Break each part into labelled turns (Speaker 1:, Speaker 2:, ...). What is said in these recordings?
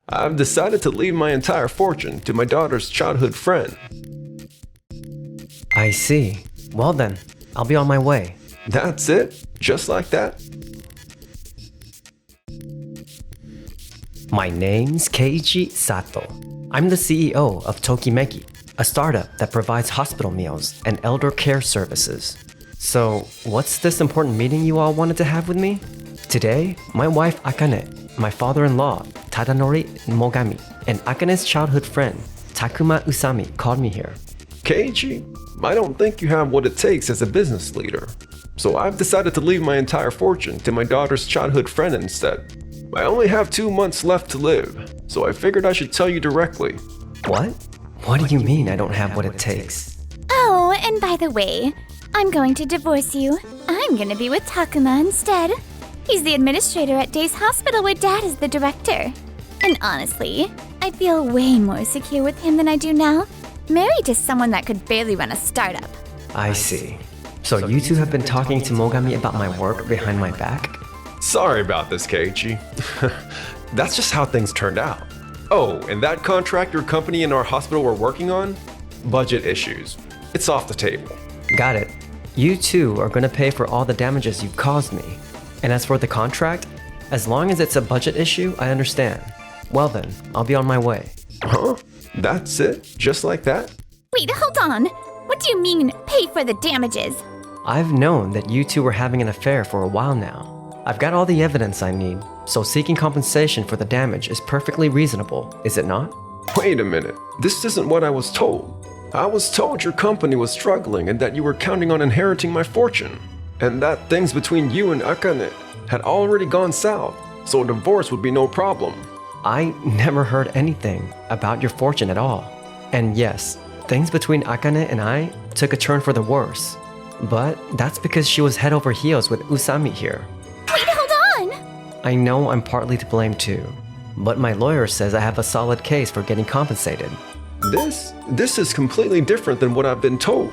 Speaker 1: I've decided to leave my entire fortune to my daughter's childhood friend.
Speaker 2: I see. Well then, I'll be on my way.
Speaker 1: That's it? Just like that?
Speaker 2: My name's Keiichi Sato. I'm the CEO of Tokimeki, a startup that provides hospital meals and elder care services. So, what's this important meeting you all wanted to have with me? Today, my wife Akane, my father-in-law Tadanori Mogami, and Akane's childhood friend Takuma Usami called me here.
Speaker 1: Keiichi, I don't think you have what it takes as a business leader. So I've decided to leave my entire fortune to my daughter's childhood friend instead. I only have 2 months left to live, so I figured I should tell you directly.
Speaker 2: What? What do you mean I don't have what it takes?
Speaker 3: Oh, and by the way, I'm going to divorce you. I'm gonna be with Takuma instead. He's the administrator at Day's Hospital where Dad is the director. And honestly, I feel way more secure with him than I do now, married to someone that could barely run a startup.
Speaker 2: I see. So you two have been talking to Mogami about my work behind my back?
Speaker 1: Sorry about this, Keiichi. That's just how things turned out. Oh, and that contract your company and our hospital were working on? Budget issues. It's off the table.
Speaker 2: Got it. You two are gonna pay for all the damages you've caused me. And as for the contract, as long as it's a budget issue, I understand. Well then, I'll be on my way.
Speaker 1: Huh? That's it? Just like that?
Speaker 3: Wait, hold on. What do you mean, pay for the damages?
Speaker 2: I've known that you two were having an affair for a while now. I've got all the evidence I need, so seeking compensation for the damage is perfectly reasonable, is it not?
Speaker 1: Wait a minute. This isn't what I was told. I was told your company was struggling and that you were counting on inheriting my fortune. And that things between you and Akane had already gone south, so a divorce would be no problem.
Speaker 2: I never heard anything about your fortune at all. And yes, things between Akane and I took a turn for the worse. But that's because she was head over heels with Usami here.
Speaker 3: Wait, hold on!
Speaker 2: I know I'm partly to blame too, but my lawyer says I have a solid case for getting compensated.
Speaker 1: This is completely different than what I've been told.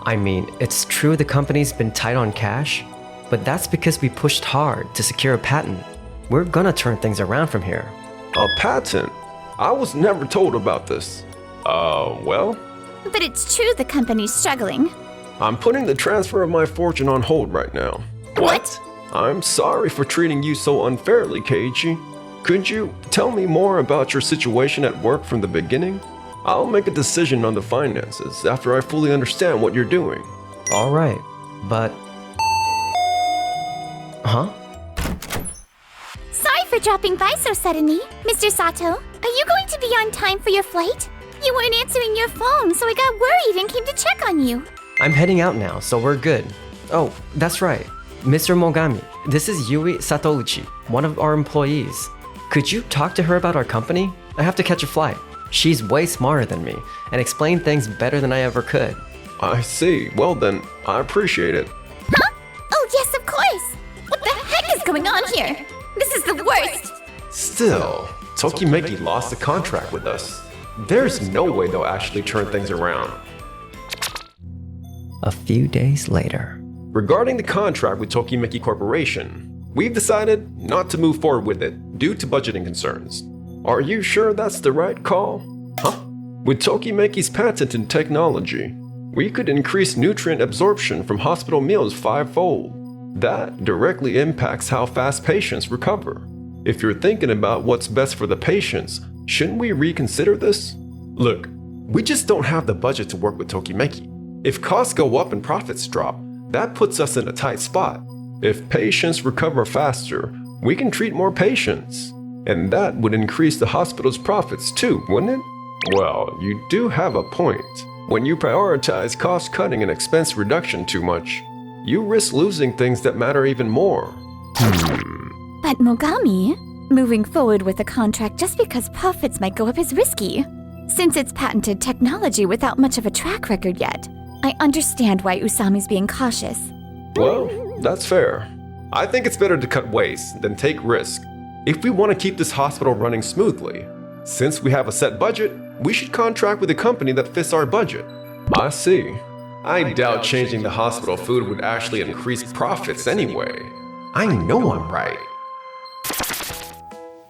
Speaker 2: I mean, it's true the company's been tight on cash, but that's because we pushed hard to secure a patent. We're gonna turn things around from here.
Speaker 1: A patent? I was never told about this. Well?
Speaker 3: But it's true the company's struggling.
Speaker 1: I'm putting the transfer of my fortune on hold right now.
Speaker 3: What?
Speaker 1: I'm sorry for treating you so unfairly, Keiichi. Could you tell me more about your situation at work from the beginning? I'll make a decision on the finances after I fully understand what you're doing.
Speaker 2: All right, but... Huh?
Speaker 3: Sorry for dropping by so suddenly, Mr. Sato. Are you going to be on time for your flight? You weren't answering your phone, so I got worried and came to check on you.
Speaker 2: I'm heading out now, so we're good. Oh, that's right. Mr. Mogami, this is Yui Satouchi, one of our employees. Could you talk to her about our company? I have to catch a flight. She's way smarter than me and explained things better than I ever could.
Speaker 1: I see. Well then, I appreciate it.
Speaker 3: Huh? Oh yes, of course! What the heck is going on here? This is the worst!
Speaker 1: Still, Tokimeki lost the contract with us. There's no way they'll actually turn things around.
Speaker 2: A few days later.
Speaker 1: Regarding the contract with Tokimeki Corporation, we've decided not to move forward with it due to budgeting concerns. Are you sure that's the right call? Huh? With Tokimeki's patented technology, we could increase nutrient absorption from hospital meals 5-fold. That directly impacts how fast patients recover. If you're thinking about what's best for the patients, shouldn't we reconsider this? Look, we just don't have the budget to work with Tokimeki. If costs go up and profits drop, that puts us in a tight spot. If patients recover faster, we can treat more patients. And that would increase the hospital's profits too, wouldn't it? Well, you do have a point. When you prioritize cost cutting and expense reduction too much, you risk losing things that matter even more.
Speaker 3: But Mogami, moving forward with the contract just because profits might go up is risky. Since it's patented technology without much of a track record yet, I understand why Usami's being cautious.
Speaker 1: Well, that's fair. I think it's better to cut waste than take risk. If we want to keep this hospital running smoothly, since we have a set budget, we should contract with a company that fits our budget. I see. I doubt changing the hospital food would actually increase profits anyway. I know I'm right.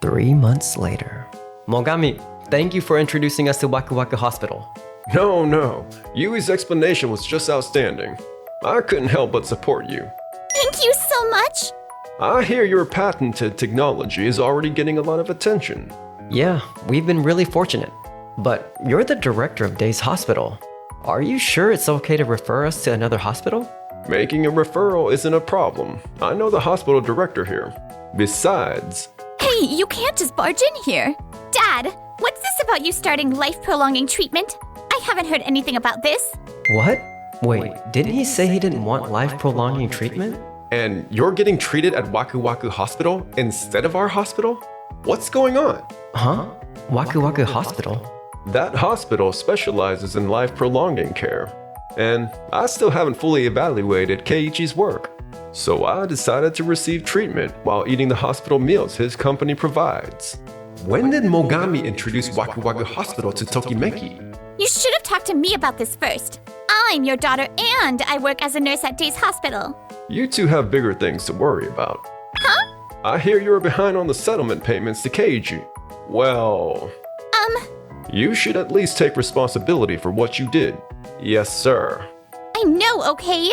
Speaker 2: 3 months later. Mogami, thank you for introducing us to Waku Waku Hospital.
Speaker 1: No. Yui's explanation was just outstanding. I couldn't help but support you.
Speaker 3: Thank you so much.
Speaker 1: I hear your patented technology is already getting a lot of attention.
Speaker 2: Yeah, we've been really fortunate. But you're the director of Days Hospital. Are you sure it's okay to refer us to another hospital?
Speaker 1: Making a referral isn't a problem. I know the hospital director here. Besides,
Speaker 3: Hey, you can't just barge in here. Dad, what's this about you starting life-prolonging treatment? I haven't heard anything about this.
Speaker 2: What? Wait, didn't he say he didn't want life-prolonging treatment?
Speaker 1: and you're getting treated at Waku Waku Hospital instead of our hospital? What's going on?
Speaker 2: Huh? Waku Waku Hospital?
Speaker 1: That hospital specializes in life-prolonging care, and I still haven't fully evaluated Keiichi's work. So I decided to receive treatment while eating the hospital meals his company provides. When did Mogami introduce Waku Waku Hospital to Tokimeki?
Speaker 3: You should have talked to me about this first. I'm your daughter and I work as a nurse at Days Hospital.
Speaker 1: You two have bigger things to worry about.
Speaker 3: Huh?
Speaker 1: I hear you're behind on the settlement payments to Keiichi. Well, you should at least take responsibility for what you did. Yes, sir.
Speaker 3: I know, okay?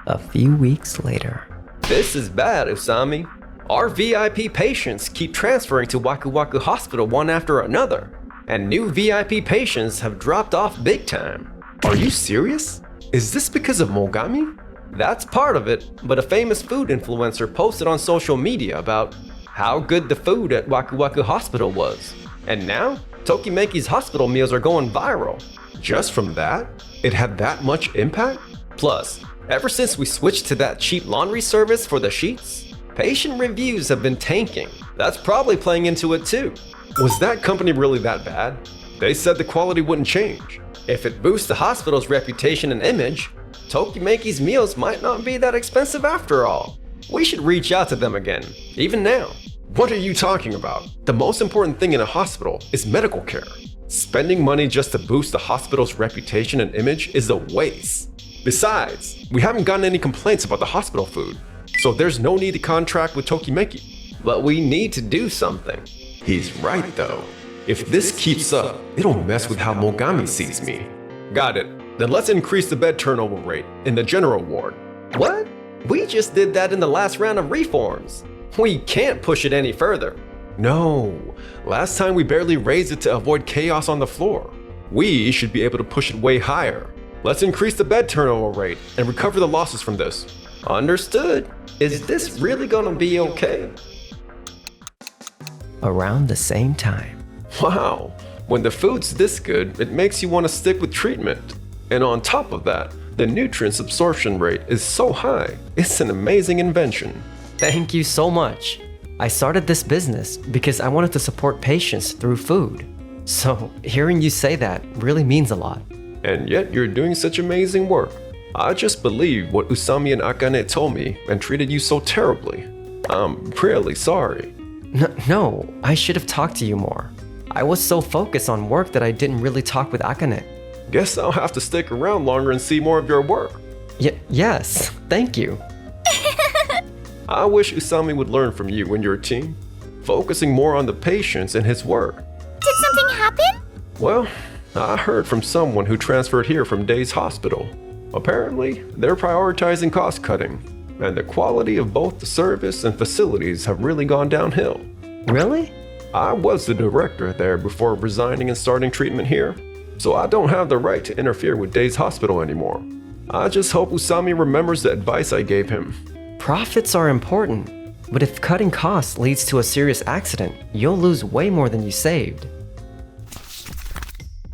Speaker 2: A few weeks later.
Speaker 4: This is bad, Usami. Our VIP patients keep transferring to Waku Waku Hospital one after another, and new VIP patients have dropped off big time.
Speaker 1: Are you serious? Is this because of Mogami?
Speaker 4: That's part of it, but a famous food influencer posted on social media about how good the food at Waku Waku Hospital was. And now, Tokimeki's hospital meals are going viral.
Speaker 1: Just from that? It had that much impact?
Speaker 4: Plus, ever since we switched to that cheap laundry service for the sheets, patient reviews have been tanking. That's probably playing into it too.
Speaker 1: Was that company really that bad? They said the quality wouldn't change.
Speaker 4: If it boosts the hospital's reputation and image, Tokimeki's meals might not be that expensive after all. We should reach out to them again, even now.
Speaker 1: What are you talking about? The most important thing in a hospital is medical care. Spending money just to boost the hospital's reputation and image is a waste. Besides, we haven't gotten any complaints about the hospital food, so there's no need to contract with Tokimeki.
Speaker 4: But we need to do something.
Speaker 1: He's right though. If this keeps up, it'll mess with how Mogami sees me. Got it. Then let's increase the bed turnover rate in the general ward.
Speaker 4: What? We just did that in the last round of reforms. We can't push it any further.
Speaker 1: No, last time we barely raised it to avoid chaos on the floor. We should be able to push it way higher. Let's increase the bed turnover rate and recover the losses from this.
Speaker 4: Understood. Is this really gonna be okay?
Speaker 2: Around the same time.
Speaker 1: Wow, when the food's this good, it makes you want to stick with treatment. And on top of that, the nutrients absorption rate is so high. It's an amazing invention.
Speaker 2: Thank you so much. I started this business because I wanted to support patients through food. So hearing you say that really means a lot.
Speaker 1: And yet you're doing such amazing work. I just believed what Usami and Akane told me and treated you so terribly. I'm really sorry.
Speaker 2: No, I should have talked to you more. I was so focused on work that I didn't really talk with Akane.
Speaker 1: Guess I'll have to stick around longer and see more of your work.
Speaker 2: Yes, thank you.
Speaker 1: I wish Usami would learn from you and your team, focusing more on the patients and his work.
Speaker 3: Did something happen?
Speaker 1: Well, I heard from someone who transferred here from Days Hospital. Apparently, they're prioritizing cost cutting, and the quality of both the service and facilities have really gone downhill.
Speaker 2: Really?
Speaker 1: I was the director there before resigning and starting treatment here, so I don't have the right to interfere with Days Hospital anymore. I just hope Usami remembers the advice I gave him.
Speaker 2: Profits are important, but if cutting costs leads to a serious accident, you'll lose way more than you saved.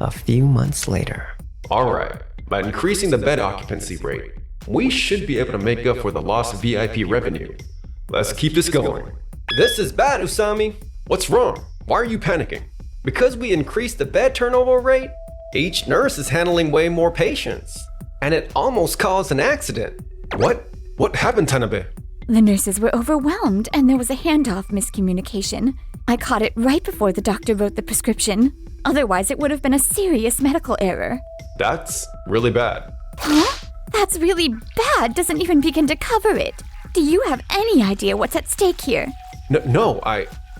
Speaker 2: A few months later.
Speaker 1: Alright, by increasing the bed occupancy rate, we should be able to make up for the loss of VIP revenue. Let's keep this going.
Speaker 4: This is bad, Usami.
Speaker 1: What's wrong? Why are you panicking?
Speaker 4: Because we increased the bed turnover rate, each nurse is handling way more patients, and it almost caused an accident.
Speaker 1: What? What happened, Tanabe?
Speaker 3: The nurses were overwhelmed and there was a handoff miscommunication. I caught it right before the doctor wrote the prescription. Otherwise, it would have been a serious medical error.
Speaker 1: That's really bad.
Speaker 3: Huh? That's really bad doesn't even begin to cover it. Do you have any idea what's at stake here?
Speaker 1: No,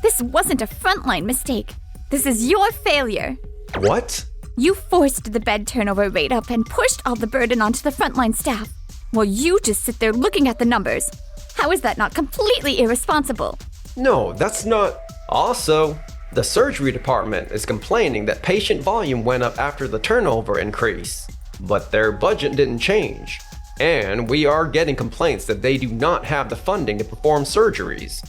Speaker 3: This wasn't a frontline mistake. This is your failure.
Speaker 1: What?
Speaker 3: You forced the bed turnover rate up and pushed all the burden onto the frontline staff, while you just sit there looking at the numbers. How is that not completely irresponsible?
Speaker 1: No, that's not.
Speaker 4: Also, the surgery department is complaining that patient volume went up after the turnover increase, but their budget didn't change. And we are getting complaints that they do not have the funding to perform surgeries.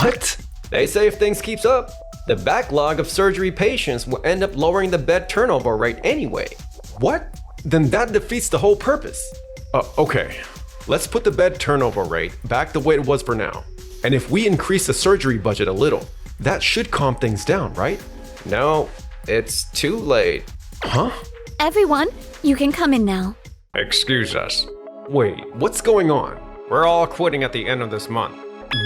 Speaker 1: What?
Speaker 4: They say if things keeps up, the backlog of surgery patients will end up lowering the bed turnover rate anyway.
Speaker 1: What? Then that defeats the whole purpose. Okay. Let's put the bed turnover rate back the way it was for now. And if we increase the surgery budget a little, that should calm things down, right?
Speaker 4: No, it's too late.
Speaker 1: Huh?
Speaker 3: Everyone, you can come in now.
Speaker 1: Excuse us. Wait, what's going on?
Speaker 4: We're all quitting at the end of this month.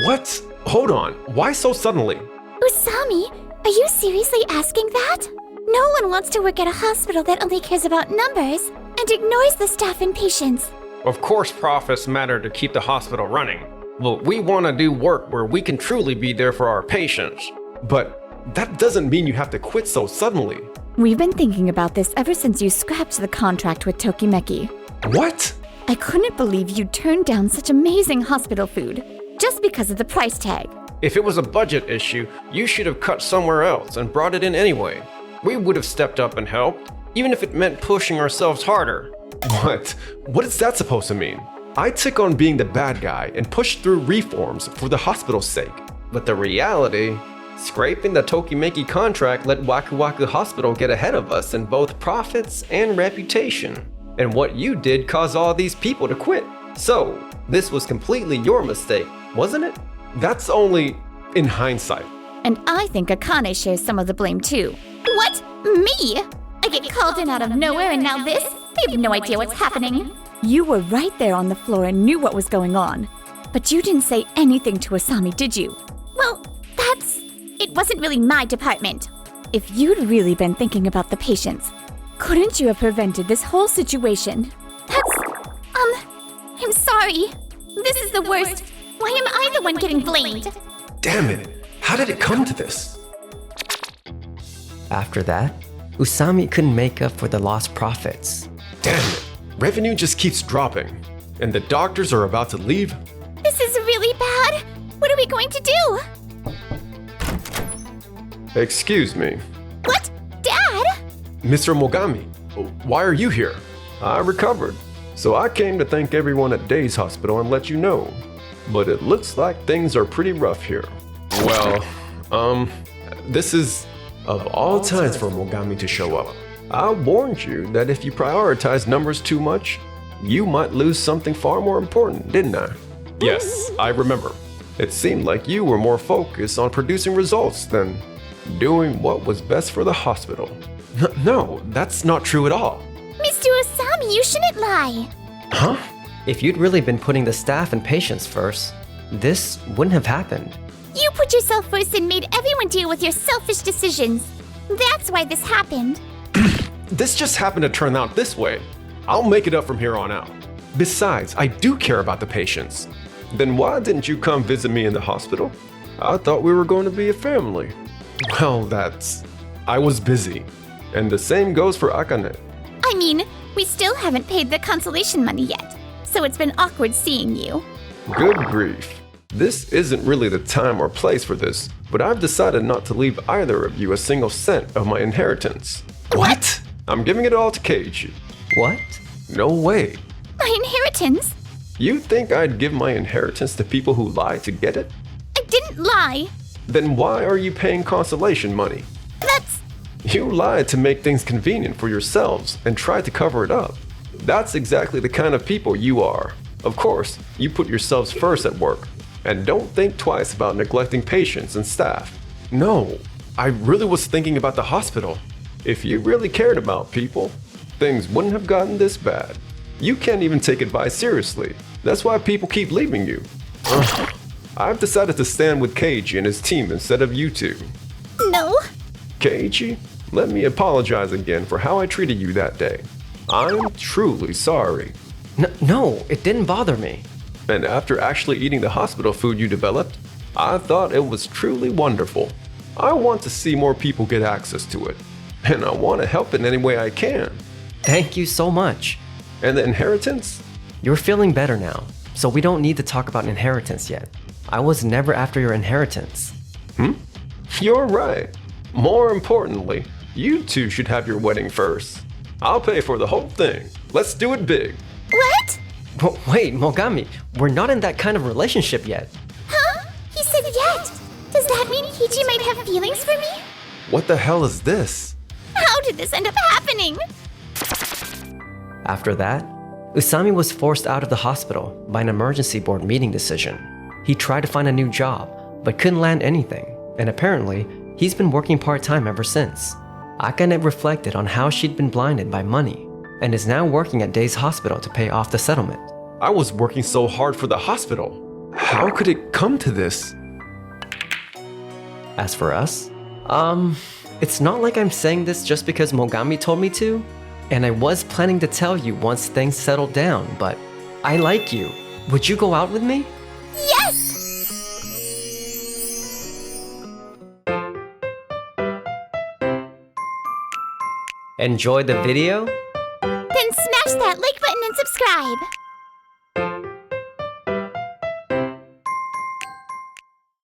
Speaker 1: What? Hold on. Why so suddenly?
Speaker 3: Usami, are you seriously asking that? No one wants to work at a hospital that only cares about numbers and ignores the staff and patients.
Speaker 4: Of course, profits matter to keep the hospital running, but we want to do work where we can truly be there for our patients.
Speaker 1: But that doesn't mean you have to quit so suddenly.
Speaker 3: We've been thinking about this ever since you scrapped the contract with Tokimeki.
Speaker 1: What?
Speaker 3: I couldn't believe you turned down such amazing hospital food just because of the price tag.
Speaker 4: If it was a budget issue, you should have cut somewhere else and brought it in anyway. We would have stepped up and helped, even if it meant pushing ourselves harder.
Speaker 1: What? What is that supposed to mean? I took on being the bad guy and pushed through reforms for the hospital's sake.
Speaker 4: But the reality, scraping the Tokimeki contract let Waku Waku Hospital get ahead of us in both profits and reputation. And what you did caused all these people to quit. So, this was completely your mistake, wasn't it?
Speaker 1: That's only in hindsight.
Speaker 3: And I think Akane shares some of the blame too. What? Me? I get called in out of nowhere and now this? I have no idea what's happening. You were right there on the floor and knew what was going on. But you didn't say anything to Asami, did you? Well, it wasn't really my department. If you'd really been thinking about the patients, couldn't you have prevented this whole situation? I'm sorry. This is the worst. Why am I the one getting blamed?
Speaker 1: Damn it. How did it come to this?
Speaker 2: After that, Usami couldn't make up for the lost profits.
Speaker 1: Damn it. Revenue just keeps dropping. And the doctors are about to leave.
Speaker 3: This is really bad. What are we going to do?
Speaker 1: Excuse me.
Speaker 3: What? Dad?
Speaker 1: Mr. Mogami, why are you here? I recovered, so I came to thank everyone at Day's Hospital and let you know. But it looks like things are pretty rough here. Well, this is of all times for Mogami to show up. I warned you that if you prioritize numbers too much, you might lose something far more important, didn't I? Yes, I remember. It seemed like you were more focused on producing results than doing what was best for the hospital. No, that's not true at all.
Speaker 3: Mr. Asami, you shouldn't lie.
Speaker 1: Huh?
Speaker 2: If you'd really been putting the staff and patients first, this wouldn't have happened.
Speaker 3: You put yourself first and made everyone deal with your selfish decisions. That's why this happened.
Speaker 1: This just happened to turn out this way. I'll make it up from here on out. Besides, I do care about the patients. Then why didn't you come visit me in the hospital? I thought we were going to be a family. Well, I was busy. And the same goes for Akane.
Speaker 3: I mean, we still haven't paid the consolation money yet, so it's been awkward seeing you.
Speaker 1: Good grief. This isn't really the time or place for this, but I've decided not to leave either of you a single cent of my inheritance. What? I'm giving it all to Keiji.
Speaker 2: What?
Speaker 1: No way.
Speaker 3: My inheritance?
Speaker 1: You think I'd give my inheritance to people who lie to get it?
Speaker 3: I didn't lie.
Speaker 1: Then why are you paying consolation money?
Speaker 3: That's...
Speaker 1: You lied to make things convenient for yourselves and tried to cover it up. That's exactly the kind of people you are. Of course, you put yourselves first at work. And don't think twice about neglecting patients and staff. No, I really was thinking about the hospital. If you really cared about people, things wouldn't have gotten this bad. You can't even take advice seriously. That's why people keep leaving you. I've decided to stand with Keiji and his team instead of you two.
Speaker 3: No.
Speaker 1: Keiji, let me apologize again for how I treated you that day. I'm truly sorry.
Speaker 2: No, it didn't bother me.
Speaker 1: And after actually eating the hospital food you developed, I thought it was truly wonderful. I want to see more people get access to it, and I want to help in any way I can.
Speaker 2: Thank you so much.
Speaker 1: And the inheritance?
Speaker 2: You're feeling better now, so we don't need to talk about inheritance yet. I was never after your inheritance.
Speaker 1: You're right. More importantly, you two should have your wedding first. I'll pay for the whole thing. Let's do it big.
Speaker 3: What?
Speaker 2: Wait, Mogami, we're not in that kind of relationship yet.
Speaker 3: Huh? He said yet. Does that mean Kichi might have feelings for me?
Speaker 1: What the hell is this?
Speaker 3: How did this end up happening?
Speaker 2: After that, Usami was forced out of the hospital by an emergency board meeting decision. He tried to find a new job, but couldn't land anything, and apparently, he's been working part-time ever since. Akane reflected on how she'd been blinded by money, and is now working at Day's hospital to pay off the settlement.
Speaker 1: I was working so hard for the hospital. How could it come to this?
Speaker 2: As for us, it's not like I'm saying this just because Mogami told me to, and I was planning to tell you once things settled down, but I like you. Would you go out with me?
Speaker 3: Yes!
Speaker 2: Enjoy the video?
Speaker 3: Then smash that like button and subscribe.